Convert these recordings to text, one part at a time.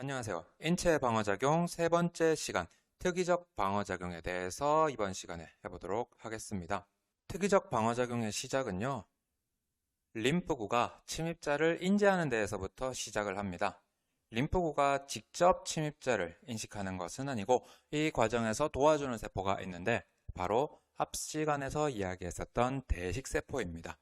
안녕하세요. 인체 방어작용 세 번째 시간, 특이적 방어작용에 대해서 이번 시간에 해보도록 하겠습니다. 특이적 방어작용의 시작은요, 림프구가 침입자를 인지하는 데에서부터 시작을 합니다. 림프구가 직접 침입자를 인식하는 것은 아니고 이 과정에서 도와주는 세포가 있는데 바로 앞 시간에서 이야기했었던 대식세포입니다.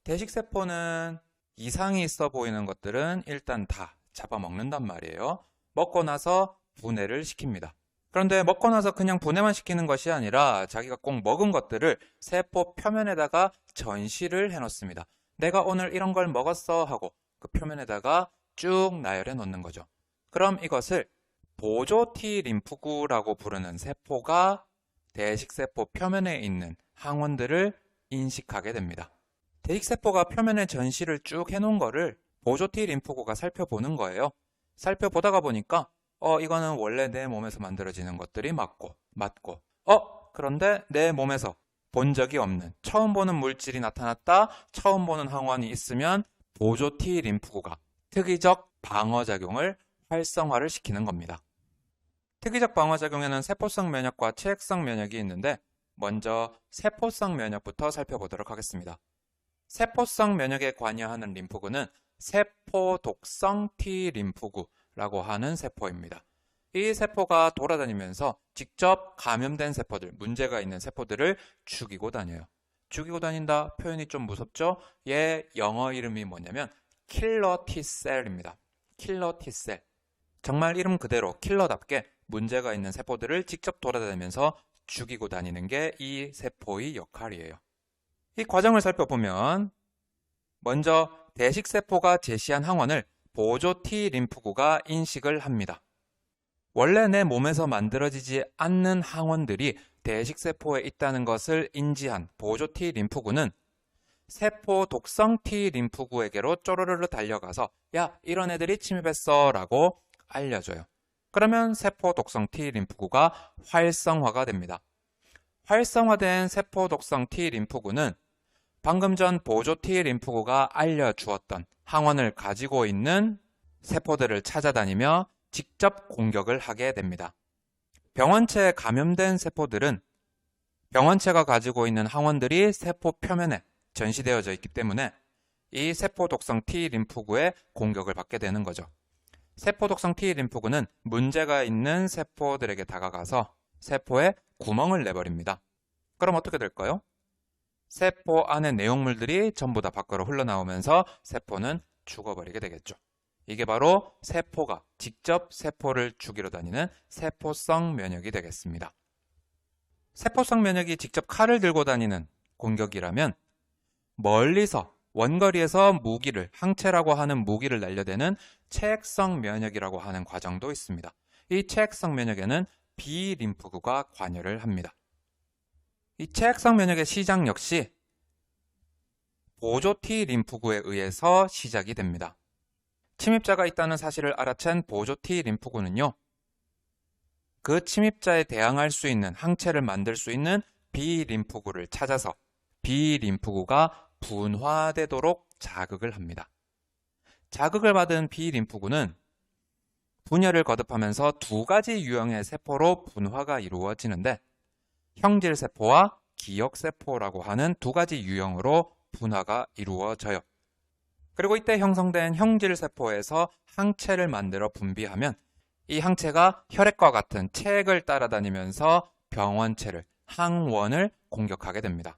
대식세포는 이상이 있어 보이는 것들은 일단 다 잡아먹는단 말이에요. 먹고 나서 분해를 시킵니다. 그런데 먹고 나서 그냥 분해만 시키는 것이 아니라 자기가 꼭 먹은 것들을 세포 표면에다가 전시를 해놓습니다. 내가 오늘 이런 걸 먹었어 하고 그 표면에다가 쭉 나열해 놓는 거죠. 그럼 이것을 보조 T 림프구라고 부르는 세포가 대식세포 표면에 있는 항원들을 인식하게 됩니다. 대식세포가 표면에 전시를 쭉 해놓은 거를 보조 T 림프구가 살펴보는 거예요. 살펴보다가 보니까 이거는 원래 내 몸에서 만들어지는 것들이 맞고 그런데 내 몸에서 본 적이 없는 처음 보는 물질이 나타났다, 처음 보는 항원이 있으면 보조 T 림프구가 특이적 방어작용을 활성화를 시키는 겁니다. 특이적 방어작용에는 세포성 면역과 체액성 면역이 있는데 먼저 세포성 면역부터 살펴보도록 하겠습니다. 세포성 면역에 관여하는 림프구는 세포 독성 T 림프구라고 하는 세포입니다. 이 세포가 돌아다니면서 직접 감염된 세포들, 문제가 있는 세포들을 죽이고 다녀요. 죽이고 다닌다 표현이 좀 무섭죠? 얘 영어 이름이 뭐냐면 킬러 T셀입니다. 킬러 T셀. 정말 이름 그대로 킬러답게 문제가 있는 세포들을 직접 돌아다니면서 죽이고 다니는 게 이 세포의 역할이에요. 이 과정을 살펴보면 먼저 대식세포가 제시한 항원을 보조 T 림프구가 인식을 합니다. 원래 내 몸에서 만들어지지 않는 항원들이 대식세포에 있다는 것을 인지한 보조 T 림프구는 세포 독성 T 림프구에게로 쪼르르르 달려가서 야, 이런 애들이 침입했어 라고 알려줘요. 그러면 세포 독성 T 림프구가 활성화가 됩니다. 활성화된 세포 독성 T 림프구는 방금 전 보조 T 림프구가 알려주었던 항원을 가지고 있는 세포들을 찾아다니며 직접 공격을 하게 됩니다. 병원체에 감염된 세포들은 병원체가 가지고 있는 항원들이 세포 표면에 전시되어져 있기 때문에 이 세포 독성 T 림프구의 공격을 받게 되는 거죠. 세포 독성 T 림프구는 문제가 있는 세포들에게 다가가서 세포에 구멍을 내버립니다. 그럼 어떻게 될까요? 세포 안의 내용물들이 전부 다 밖으로 흘러나오면서 세포는 죽어버리게 되겠죠. 이게 바로 세포가 직접 세포를 죽이러 다니는 세포성 면역이 되겠습니다. 세포성 면역이 직접 칼을 들고 다니는 공격이라면 멀리서 원거리에서 무기를, 항체라고 하는 무기를 날려대는 체액성 면역이라고 하는 과정도 있습니다. 이 체액성 면역에는 B 림프구가 관여를 합니다. 이 체액성 면역의 시작 역시 보조 T 림프구에 의해서 시작이 됩니다. 침입자가 있다는 사실을 알아챈 보조 T 림프구는요, 그 침입자에 대항할 수 있는 항체를 만들 수 있는 B 림프구를 찾아서 B 림프구가 분화되도록 자극을 합니다. 자극을 받은 B 림프구는 분열을 거듭하면서 두 가지 유형의 세포로 분화가 이루어지는데 형질세포와 기억세포라고 하는 두 가지 유형으로 분화가 이루어져요. 그리고 이때 형성된 형질세포에서 항체를 만들어 분비하면 이 항체가 혈액과 같은 체액을 따라다니면서 병원체를, 항원을 공격하게 됩니다.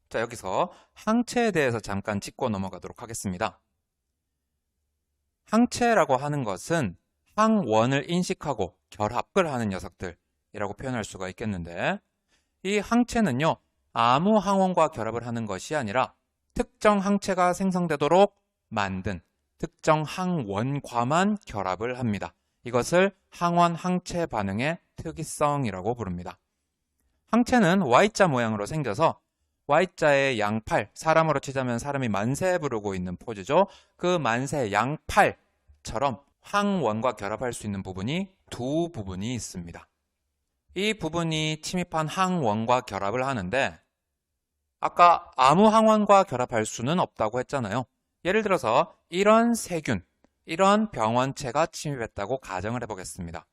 자, 여기서 항체에 대해서 잠깐 짚고 넘어가도록 하겠습니다. 항체라고 하는 것은 항원을 인식하고 결합을 하는 녀석들이라고 표현할 수가 있겠는데 이 항체는요, 아무 항원과 결합을 하는 것이 아니라 특정 항체가 생성되도록 만든 특정 항원과만 결합을 합니다. 이것을 항원-항체 반응의 특이성이라고 부릅니다. 항체는 Y자 모양으로 생겨서 Y자의 양팔, 사람으로 치자면 사람이 만세 부르고 있는 포즈죠. 그 만세 양팔처럼 항원과 결합할 수 있는 부분이 두 부분이 있습니다. 이 부분이 침입한 항원과 결합을 하는데 아까 아무 항원과 결합할 수는 없다고 했잖아요. 예를 들어서 이런 세균, 이런 병원체가 침입했다고 가정을 해보겠습니다.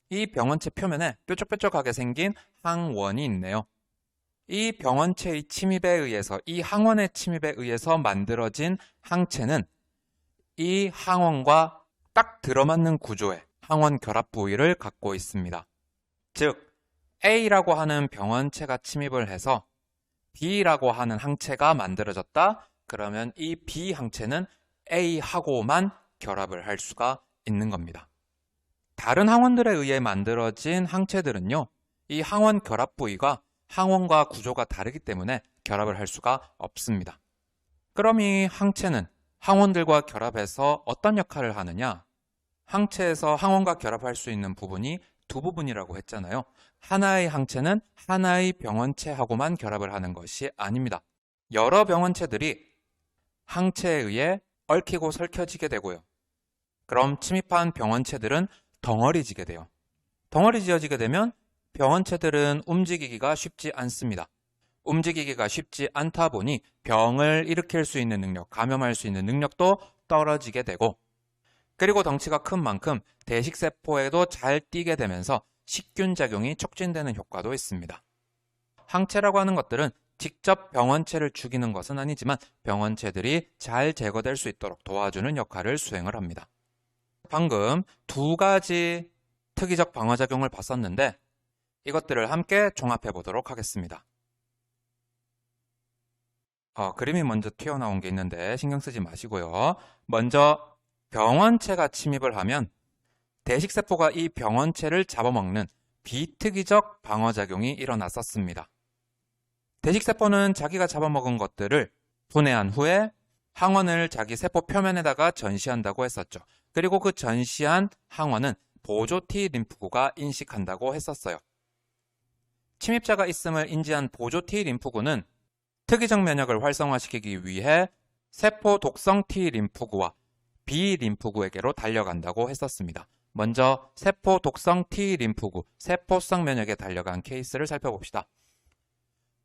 이 병원체 표면에 뾰족뾰족하게 생긴 항원이 있네요. 이 병원체의 침입에 의해서, 이 항원의 침입에 의해서 만들어진 항체는 이 항원과 딱 들어맞는 구조의 항원 결합 부위를 갖고 있습니다. 즉, A라고 하는 병원체가 침입을 해서 B라고 하는 항체가 만들어졌다. 그러면 이 B 항체는 A하고만 결합을 할 수가 있는 겁니다. 다른 항원들에 의해 만들어진 항체들은요, 이 항원 결합 부위가 항원과 구조가 다르기 때문에 결합을 할 수가 없습니다. 그럼 이 항체는 항원들과 결합해서 어떤 역할을 하느냐? 항체에서 항원과 결합할 수 있는 부분이 두 부분이라고 했잖아요. 하나의 항체는 하나의 병원체하고만 결합을 하는 것이 아닙니다. 여러 병원체들이 항체에 의해 얽히고 설켜지게 되고요. 그럼 침입한 병원체들은 덩어리지게 돼요. 덩어리 지어지게 되면 병원체들은 움직이기가 쉽지 않습니다. 움직이기가 쉽지 않다 보니 병을 일으킬 수 있는 능력, 감염할 수 있는 능력도 떨어지게 되고, 그리고 덩치가 큰 만큼 대식세포에도 잘 뛰게 되면서 식균 작용이 촉진되는 효과도 있습니다. 항체라고 하는 것들은 직접 병원체를 죽이는 것은 아니지만 병원체들이 잘 제거될 수 있도록 도와주는 역할을 수행을 합니다. 방금 두 가지 특이적 방어작용을 봤었는데 이것들을 함께 종합해 보도록 하겠습니다. 그림이 먼저 튀어나온 게 있는데 신경 쓰지 마시고요. 먼저 병원체가 침입을 하면 대식세포가 이 병원체를 잡아먹는 비특이적 방어작용이 일어났었습니다. 대식세포는 자기가 잡아먹은 것들을 분해한 후에 항원을 자기 세포 표면에다가 전시한다고 했었죠. 그리고 그 전시한 항원은 보조 T 림프구가 인식한다고 했었어요. 침입자가 있음을 인지한 보조 T 림프구는 특이적 면역을 활성화시키기 위해 세포 독성 T 림프구와 B 림프구에게로 달려간다고 했었습니다. 먼저 세포 독성 T 림프구, 세포성 면역에 달려간 케이스를 살펴봅시다.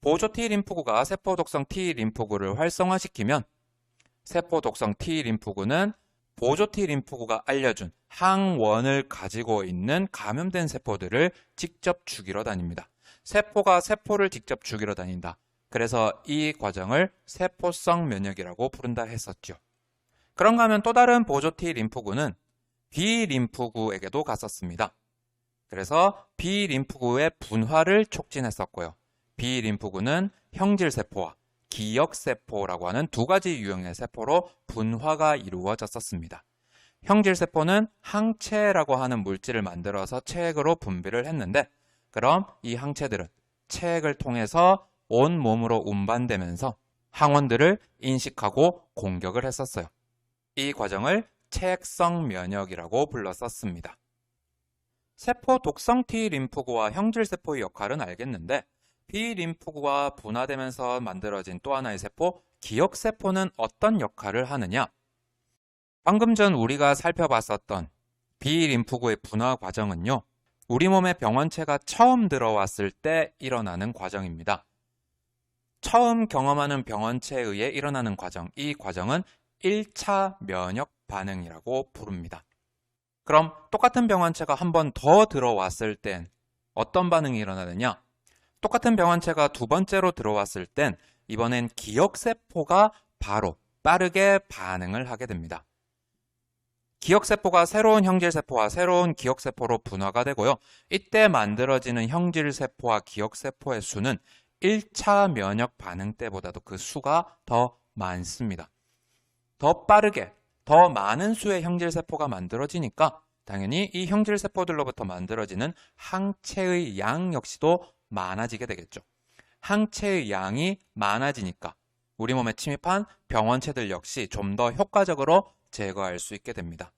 보조 T 림프구가 세포 독성 T 림프구를 활성화시키면 세포 독성 T 림프구는 보조 T 림프구가 알려준 항원을 가지고 있는 감염된 세포들을 직접 죽이러 다닙니다. 세포가 세포를 직접 죽이러 다닌다. 그래서 이 과정을 세포성 면역이라고 부른다 했었죠. 그런가 하면 또 다른 보조 T 림프구는 B 림프구에게도 갔었습니다. 그래서 B 림프구의 분화를 촉진했었고요. B 림프구는 형질세포와 기역세포라고 하는 두 가지 유형의 세포로 분화가 이루어졌었습니다. 형질세포는 항체라고 하는 물질을 만들어서 체액으로 분비를 했는데, 그럼 이 항체들은 체액을 통해서 온 몸으로 운반되면서 항원들을 인식하고 공격을 했었어요. 이 과정을 체액성 면역이라고 불렀었습니다. 세포 독성 T 림프구와 형질세포의 역할은 알겠는데, B 림프구가 분화되면서 만들어진 또 하나의 세포, 기역세포는 어떤 역할을 하느냐? 방금 전 우리가 살펴봤었던 B 림프구의 분화 과정은요, 우리 몸에 병원체가 처음 들어왔을 때 일어나는 과정입니다. 처음 경험하는 병원체에 의해 일어나는 과정, 이 과정은 1차 면역 반응이라고 부릅니다. 그럼 똑같은 병원체가 한 번 더 들어왔을 땐 어떤 반응이 일어나느냐? 똑같은 병원체가 두 번째로 들어왔을 땐 이번엔 기역세포가 바로 빠르게 반응을 하게 됩니다. 기역세포가 새로운 형질세포와 새로운 기역세포로 분화가 되고요. 이때 만들어지는 형질세포와 기역세포의 수는 1차 면역 반응 때보다도 그 수가 더 많습니다. 더 빠르게, 더 많은 수의 형질세포가 만들어지니까 당연히 이 형질세포들로부터 만들어지는 항체의 양 역시도 많아지게 되겠죠. 항체의 양이 많아지니까 우리 몸에 침입한 병원체들 역시 좀 더 효과적으로 제거할 수 있게 됩니다.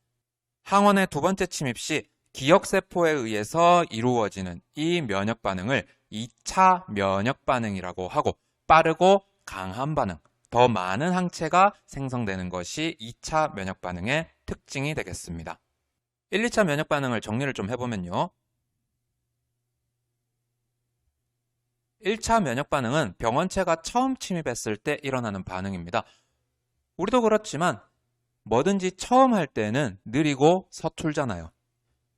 항원의 두 번째 침입 시 기역세포에 의해서 이루어지는 이 면역 반응을 2차 면역 반응이라고 하고, 빠르고 강한 반응, 더 많은 항체가 생성되는 것이 2차 면역 반응의 특징이 되겠습니다. 1, 2차 면역 반응을 정리를 좀 해보면요. 1차 면역 반응은 병원체가 처음 침입했을 때 일어나는 반응입니다. 우리도 그렇지만 뭐든지 처음 할 때는 느리고 서툴잖아요.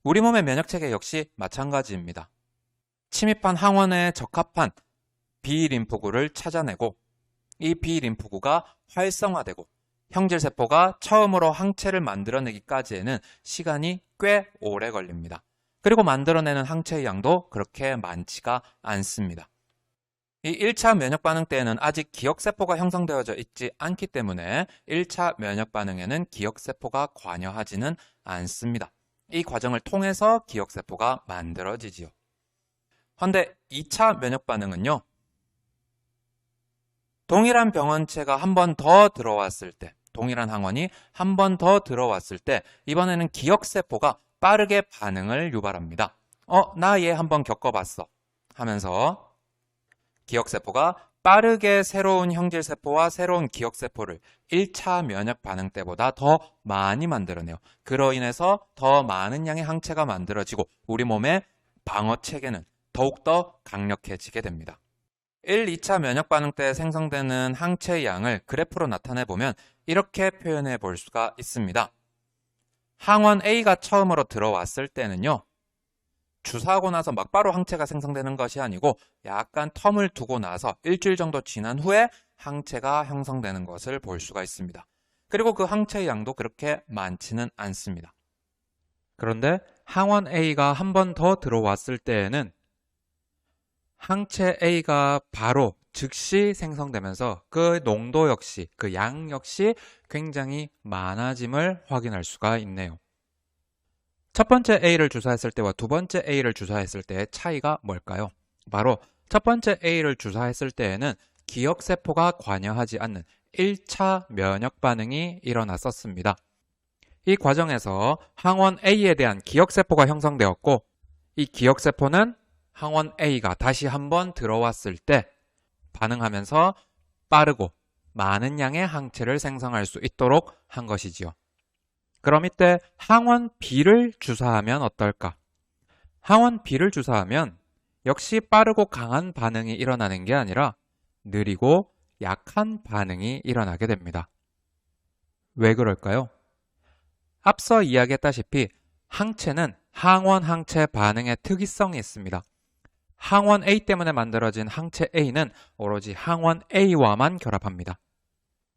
우리 몸의 면역체계 역시 마찬가지입니다. 침입한 항원에 적합한 B림프구를 찾아내고 이 B림프구가 활성화되고 형질세포가 처음으로 항체를 만들어내기까지에는 시간이 꽤 오래 걸립니다. 그리고 만들어내는 항체의 양도 그렇게 많지가 않습니다. 이 1차 면역반응 때에는 아직 기억세포가 형성되어져 있지 않기 때문에 1차 면역반응에는 기억세포가 관여하지는 않습니다. 이 과정을 통해서 기억세포가 만들어지지요. 그런데 2차 면역반응은요, 동일한 병원체가 한 번 더 들어왔을 때, 동일한 항원이 한 번 더 들어왔을 때 이번에는 기억세포가 빠르게 반응을 유발합니다. 나 얘 한번 겪어봤어 하면서 기억세포가 빠르게 새로운 형질세포와 새로운 기억세포를 1차 면역 반응 때보다 더 많이 만들어내요. 그로 인해서 더 많은 양의 항체가 만들어지고 우리 몸의 방어체계는 더욱더 강력해지게 됩니다. 1, 2차 면역 반응 때 생성되는 항체의 양을 그래프로 나타내 보면 이렇게 표현해 볼 수가 있습니다. 항원 A가 처음으로 들어왔을 때는요, 주사하고 나서 막바로 항체가 생성되는 것이 아니고 약간 텀을 두고 나서 일주일 정도 지난 후에 항체가 형성되는 것을 볼 수가 있습니다. 그리고 그 항체의 양도 그렇게 많지는 않습니다. 그런데 항원 A가 한 번 더 들어왔을 때에는 항체 A가 바로 즉시 생성되면서 그 농도 역시, 그 양 역시 굉장히 많아짐을 확인할 수가 있네요. 첫 번째 A를 주사했을 때와 두 번째 A를 주사했을 때의 차이가 뭘까요? 바로 첫 번째 A를 주사했을 때에는 기억세포가 관여하지 않는 1차 면역 반응이 일어났었습니다. 이 과정에서 항원 A에 대한 기억세포가 형성되었고 이 기억세포는 항원 A가 다시 한번 들어왔을 때 반응하면서 빠르고 많은 양의 항체를 생성할 수 있도록 한 것이지요. 그럼 이때 항원 B를 주사하면 어떨까? 항원 B를 주사하면 역시 빠르고 강한 반응이 일어나는 게 아니라 느리고 약한 반응이 일어나게 됩니다. 왜 그럴까요? 앞서 이야기했다시피 항체는 항원 항체 반응의 특이성이 있습니다. 항원 A 때문에 만들어진 항체 A는 오로지 항원 A와만 결합합니다.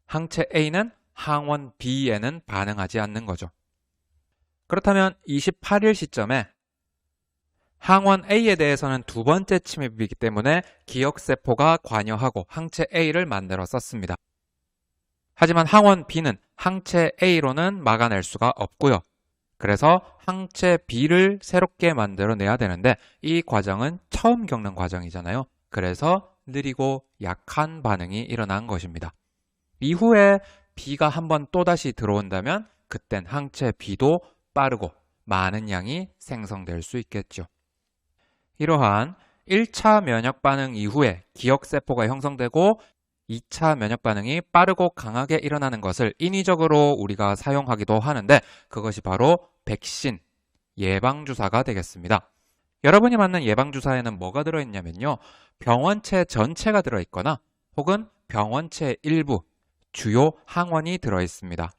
항체 A는 항원 B에는 반응하지 않는 거죠. 그렇다면 28일 시점에 항원 A에 대해서는 두 번째 침입이기 때문에 기억세포가 관여하고 항체 A를 만들어 썼습니다. 하지만 항원 B는 항체 A로는 막아낼 수가 없고요. 그래서 항체 B를 새롭게 만들어내야 되는데 이 과정은 처음 겪는 과정이잖아요. 그래서 느리고 약한 반응이 일어난 것입니다. 이후에 B가 한번 또다시 들어온다면 그땐 항체 B도 빠르고 많은 양이 생성될 수 있겠죠. 이러한 1차 면역 반응 이후에 기억세포가 형성되고 2차 면역 반응이 빠르고 강하게 일어나는 것을 인위적으로 우리가 사용하기도 하는데 그것이 바로 백신, 예방주사가 되겠습니다. 여러분이 맞는 예방주사에는 뭐가 들어있냐면요. 병원체 전체가 들어있거나 혹은 병원체 일부, 주요 항원이 들어있습니다.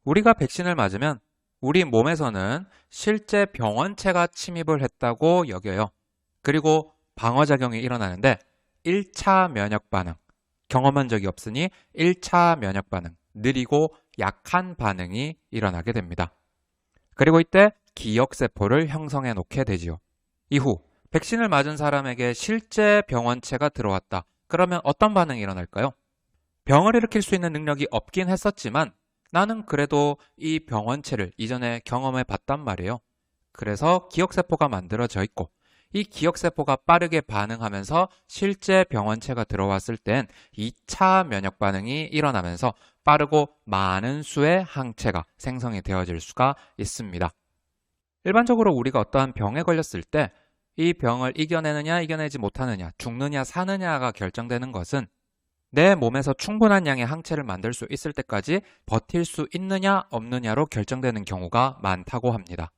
우리가 백신을 맞으면 우리 몸에서는 실제 병원체가 침입을 했다고 여겨요. 그리고 방어작용이 일어나는데 1차 면역 반응, 경험한 적이 없으니 1차 면역 반응, 느리고 약한 반응이 일어나게 됩니다. 그리고 이때 기억세포를 형성해 놓게 되지요. 이후 백신을 맞은 사람에게 실제 병원체가 들어왔다. 그러면 어떤 반응이 일어날까요? 병을 일으킬 수 있는 능력이 없긴 했었지만 나는 그래도 이 병원체를 이전에 경험해 봤단 말이에요. 그래서 기억세포가 만들어져 있고 이 기억세포가 빠르게 반응하면서 실제 병원체가 들어왔을 땐 2차 면역 반응이 일어나면서 빠르고 많은 수의 항체가 생성이 되어질 수가 있습니다. 일반적으로 우리가 어떠한 병에 걸렸을 때 이 병을 이겨내느냐 이겨내지 못하느냐 죽느냐 사느냐가 결정되는 것은 내 몸에서 충분한 양의 항체를 만들 수 있을 때까지 버틸 수 있느냐 없느냐로 결정되는 경우가 많다고 합니다.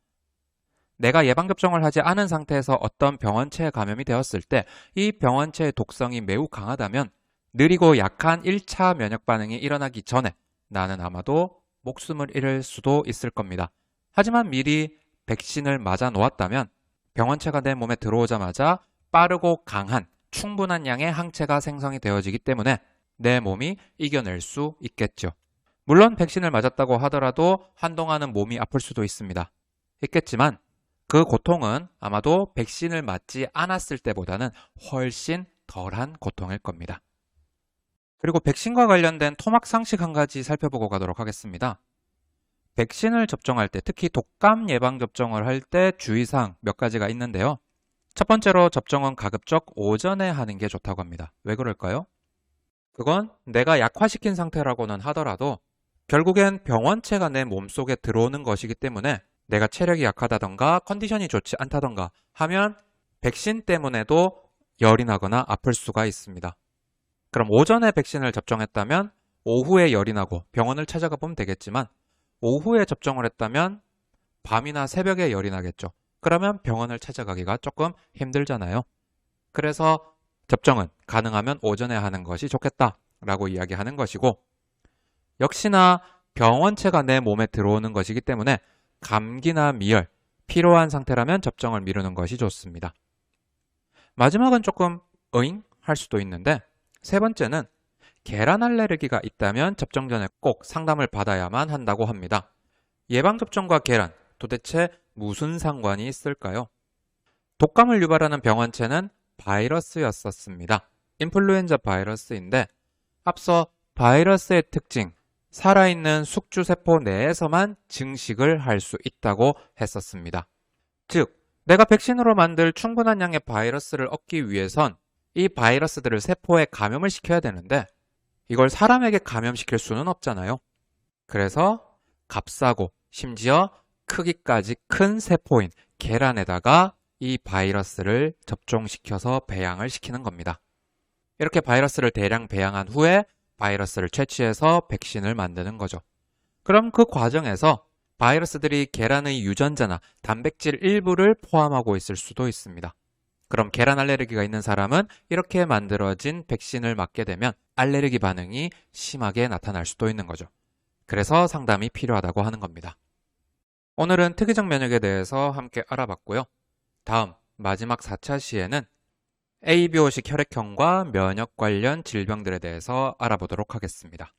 내가 예방접종을 하지 않은 상태에서 어떤 병원체에 감염이 되었을 때 이 병원체의 독성이 매우 강하다면 느리고 약한 1차 면역 반응이 일어나기 전에 나는 아마도 목숨을 잃을 수도 있을 겁니다. 하지만 미리 백신을 맞아 놓았다면 병원체가 내 몸에 들어오자마자 빠르고 강한 충분한 양의 항체가 생성이 되어지기 때문에 내 몸이 이겨낼 수 있겠죠. 물론 백신을 맞았다고 하더라도 한동안은 몸이 아플 수도 있겠지만 그 고통은 아마도 백신을 맞지 않았을 때보다는 훨씬 덜한 고통일 겁니다. 그리고 백신과 관련된 토막 상식 한 가지 살펴보고 가도록 하겠습니다. 백신을 접종할 때, 특히 독감 예방 접종을 할 때 주의사항 몇 가지가 있는데요. 첫 번째로 접종은 가급적 오전에 하는 게 좋다고 합니다. 왜 그럴까요? 그건 내가 약화시킨 상태라고는 하더라도 결국엔 병원체가 내 몸속에 들어오는 것이기 때문에 내가 체력이 약하다던가 컨디션이 좋지 않다던가 하면 백신 때문에도 열이 나거나 아플 수가 있습니다. 그럼 오전에 백신을 접종했다면 오후에 열이 나고 병원을 찾아가 보면 되겠지만 오후에 접종을 했다면 밤이나 새벽에 열이 나겠죠. 그러면 병원을 찾아가기가 조금 힘들잖아요. 그래서 접종은 가능하면 오전에 하는 것이 좋겠다라고 이야기하는 것이고, 역시나 병원체가 내 몸에 들어오는 것이기 때문에 감기나 미열, 피로한 상태라면 접종을 미루는 것이 좋습니다. 마지막은 조금 할 수도 있는데, 세 번째는 계란 알레르기가 있다면 접종 전에 꼭 상담을 받아야만 한다고 합니다. 예방접종과 계란, 도대체 무슨 상관이 있을까요? 독감을 유발하는 병원체는 바이러스였었습니다. 인플루엔자 바이러스인데 앞서 바이러스의 특징, 살아있는 숙주세포 내에서만 증식을 할 수 있다고 했었습니다. 즉, 내가 백신으로 만들 충분한 양의 바이러스를 얻기 위해선 이 바이러스들을 세포에 감염을 시켜야 되는데 이걸 사람에게 감염시킬 수는 없잖아요. 그래서 값싸고 심지어 크기까지 큰 세포인 계란에다가 이 바이러스를 접종시켜서 배양을 시키는 겁니다. 이렇게 바이러스를 대량 배양한 후에 바이러스를 채취해서 백신을 만드는 거죠. 그럼 그 과정에서 바이러스들이 계란의 유전자나 단백질 일부를 포함하고 있을 수도 있습니다. 그럼 계란 알레르기가 있는 사람은 이렇게 만들어진 백신을 맞게 되면 알레르기 반응이 심하게 나타날 수도 있는 거죠. 그래서 상담이 필요하다고 하는 겁니다. 오늘은 특이적 면역에 대해서 함께 알아봤고요. 다음 마지막 4차 시에는 ABO식 혈액형과 면역 관련 질병들에 대해서 알아보도록 하겠습니다.